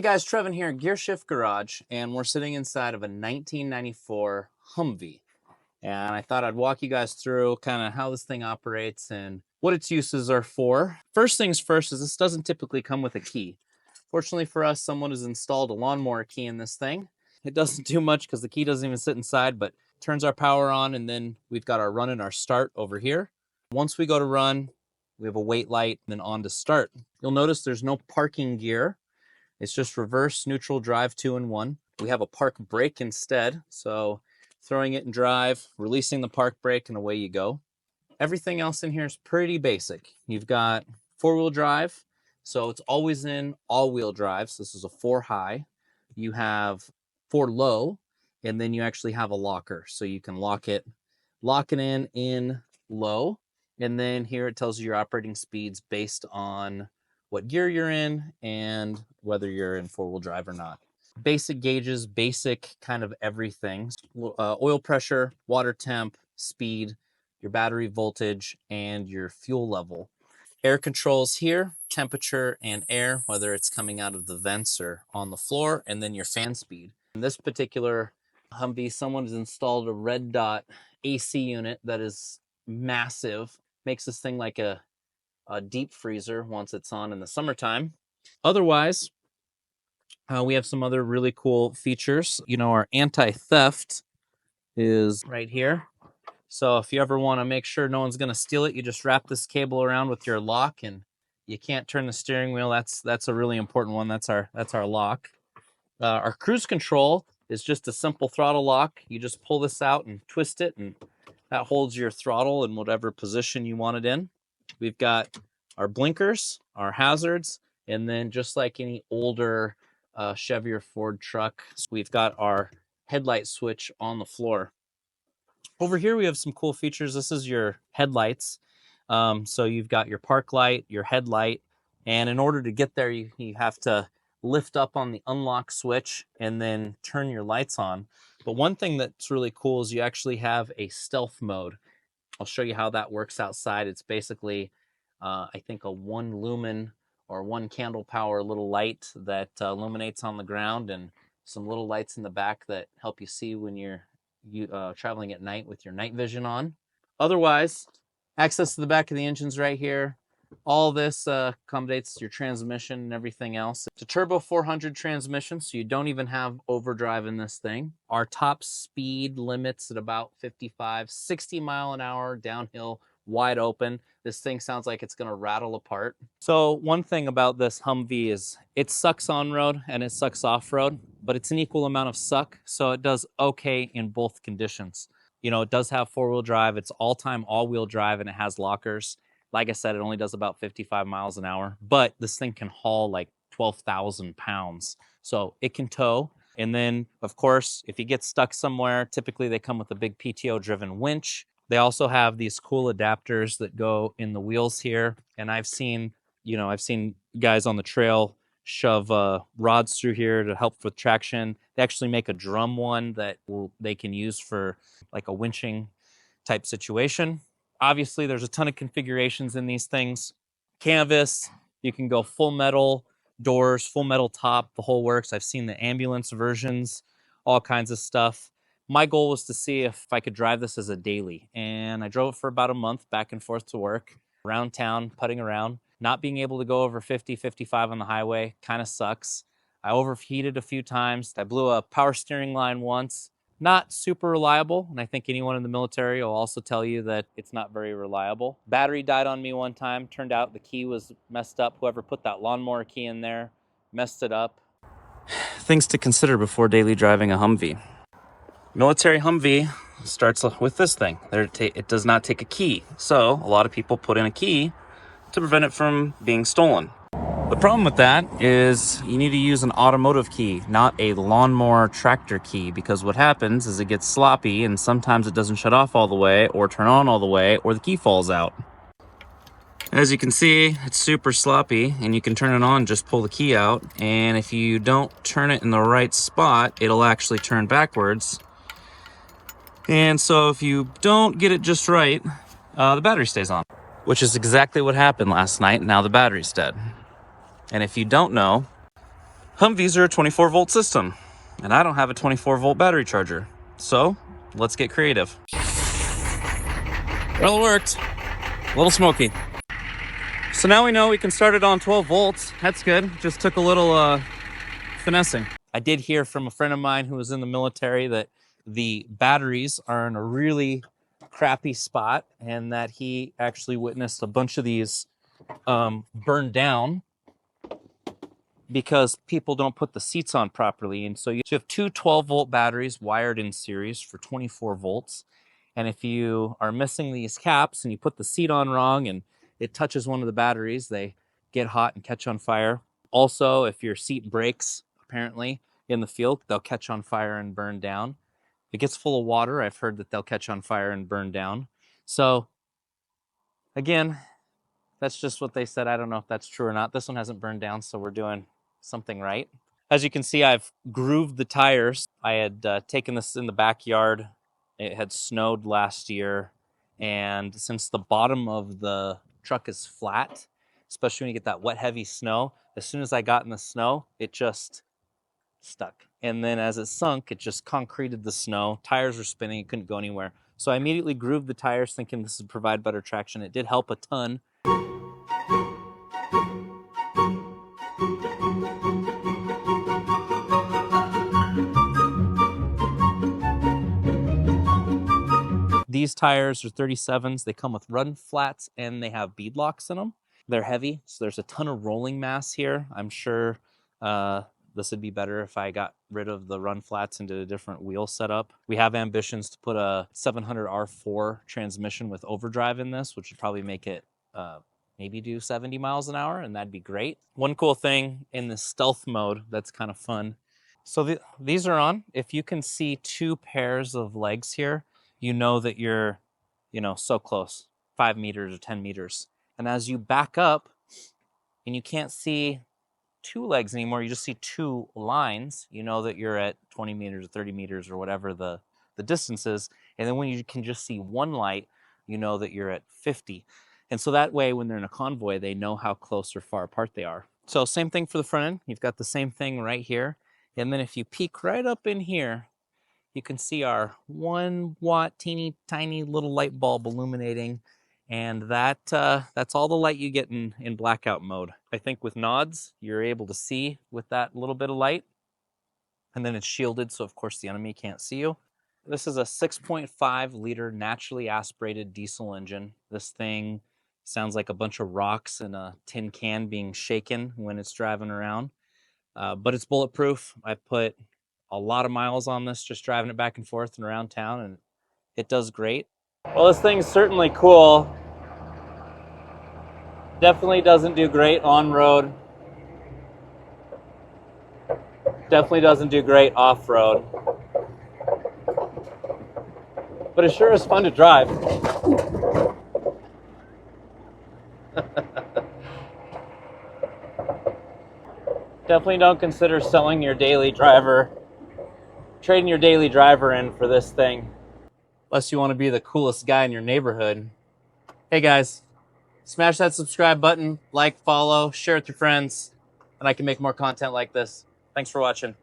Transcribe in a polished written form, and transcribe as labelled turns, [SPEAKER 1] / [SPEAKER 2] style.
[SPEAKER 1] guys, Trevin here at Gear Shift Garage, and we're sitting inside of a 1994 Humvee. And I thought I'd walk you guys through kind of how this thing operates and what its uses are for. First things first is this doesn't typically come with a key. Fortunately for us, someone has installed a lawnmower key in this thing. It doesn't do much because the key doesn't even sit inside, but turns our power on, and then we've got our run and our start over here. Once we go to run, we have a wait light, and then on to start. You'll notice there's no parking gear. It's just reverse, neutral, drive, 2-in-1. We have a park brake instead, so throwing it in drive, releasing the park brake, and away you go. Everything else in here is pretty basic. You've got 4-wheel drive, so it's always in all-wheel drive. So this is a 4-high. You have 4-low, and then you actually have a locker, so you can lock it in low. And then here it tells you your operating speeds based on what gear you're in and whether you're in 4-wheel drive or not. Basic gauges, basic kind of everything. Oil pressure, water temp, speed, your battery voltage, and your fuel level. Air controls here, temperature and air, whether it's coming out of the vents or on the floor, and then your fan speed. In this particular Humvee, someone has installed a red dot AC unit that is massive. Makes this thing like a deep freezer once it's on in the summertime. Otherwise, we have some other really cool features. You know, our anti-theft is right here. So if you ever want to make sure no one's going to steal it, you just wrap this cable around with your lock, and you can't turn the steering wheel. That's a really important one. That's our lock. Our cruise control is just a simple throttle lock. You just pull this out and twist it, and that holds your throttle in whatever position you want it in. We've got our blinkers, our hazards, and then just like any older Chevy or Ford truck, we've got our headlight switch on the floor. Over here, we have some cool features. This is your headlights. So you've got your park light, your headlight, and in order to get there, you have to lift up on the unlock switch and then turn your lights on. But one thing that's really cool is you actually have a stealth mode. I'll show you how that works outside. It's basically, I think, a 1 lumen or 1 candle power little light that illuminates on the ground, and some little lights in the back that help you see when you're traveling at night with your night vision on. Otherwise, access to the back of the engine's right here. All this accommodates your transmission and everything else. It's a turbo 400 transmission, so you don't even have overdrive in this thing. Our top speed limits at about 55, 60 mile an hour downhill, wide open. This thing sounds like it's going to rattle apart. So one thing about this Humvee is it sucks on road and it sucks off road, but it's an equal amount of suck, so it does okay in both conditions. You know, it does have 4-wheel drive. It's all-time all-wheel drive, and it has lockers. Like I said, it only does about 55 miles an hour, but this thing can haul like 12,000 pounds. So it can tow. And then, of course, if you get stuck somewhere, typically they come with a big PTO-driven winch. They also have these cool adapters that go in the wheels here. And I've seen guys on the trail shove rods through here to help with traction. They actually make a drum one that they can use for like a winching type situation. Obviously, there's a ton of configurations in these things. Canvas, you can go full metal doors, full metal top, the whole works. I've seen the ambulance versions, all kinds of stuff. My goal was to see if I could drive this as a daily, and I drove it for about a month back and forth to work, around town, putting around. Not being able to go over 50, 55 on the highway kind of sucks. I overheated a few times. I blew a power steering line once. Not super reliable, and I think anyone in the military will also tell you that it's not very reliable. Battery died on me one time. Turned out the key was messed up. Whoever put that lawnmower key in there messed it up. Things to consider before daily driving a Humvee. Military Humvee starts with this thing. It does not take a key, so a lot of people put in a key to prevent it from being stolen. The problem with that is you need to use an automotive key, not a lawnmower tractor key, because what happens is it gets sloppy and sometimes it doesn't shut off all the way or turn on all the way, or the key falls out. As you can see, it's super sloppy, and you can turn it on, just pull the key out, and if you don't turn it in the right spot, it'll actually turn backwards. And so if you don't get it just right, the battery stays on, which is exactly what happened last night. Now the battery's dead. And if you don't know, Humvees are a 24 volt system, and I don't have a 24 volt battery charger. So let's get creative. Well, it worked. A little smoky. So now we know we can start it on 12 volts. That's good. Just took a little finessing. I did hear from a friend of mine who was in the military that the batteries are in a really crappy spot, and that he actually witnessed a bunch of these burn down because people don't put the seats on properly. And so you have two 12 volt batteries wired in series for 24 volts. And if you are missing these caps and you put the seat on wrong and it touches one of the batteries, they get hot and catch on fire. Also, if your seat breaks, apparently, in the field, they'll catch on fire and burn down. If it gets full of water, I've heard that they'll catch on fire and burn down. So, again, that's just what they said. I don't know if that's true or not. This one hasn't burned down, so we're doing something right. As you can see, I've grooved the tires. I had taken this in the backyard. It had snowed last year, and since the bottom of the truck is flat, especially when you get that wet, heavy snow, as soon as I got in the snow, it just stuck. And then as it sunk, it just concreted the snow. Tires were spinning, it couldn't go anywhere. So I immediately grooved the tires thinking this would provide better traction. It did help a ton. These tires are 37s. They come with run flats and they have bead locks in them. They're heavy, so there's a ton of rolling mass here. I'm sure this would be better if I got rid of the run flats and did a different wheel setup. We have ambitions to put a 700 R4 transmission with overdrive in this, which would probably make it maybe do 70 miles an hour, and that'd be great. One cool thing in the stealth mode that's kind of fun. So these are on. If you can see two pairs of legs here, you know that you're, so close, 5 meters or 10 meters. And as you back up and you can't see two legs anymore, you just see two lines, you know that you're at 20 meters or 30 meters or whatever the distance is. And then when you can just see one light, you know that you're at 50. And so that way, when they're in a convoy, they know how close or far apart they are. So same thing for the front end. You've got the same thing right here. And then if you peek right up in here, you can see our 1 watt teeny tiny little light bulb illuminating, and that's all the light you get in blackout mode. I think with nods, you're able to see with that little bit of light, and then it's shielded, so of course the enemy can't see you. This is a 6.5 liter naturally aspirated diesel engine. This thing sounds like a bunch of rocks in a tin can being shaken when it's driving around, but it's bulletproof. I've put a lot of miles on this, just driving it back and forth and around town, and it does great. Well, this thing's certainly cool. Definitely doesn't do great on road. Definitely doesn't do great off road. But it sure is fun to drive. Definitely don't consider selling your daily driver, trading your daily driver in for this thing, unless you want to be the coolest guy in your neighborhood. Hey guys, smash that subscribe button, like, follow, share with your friends, and I can make more content like this. Thanks for watching.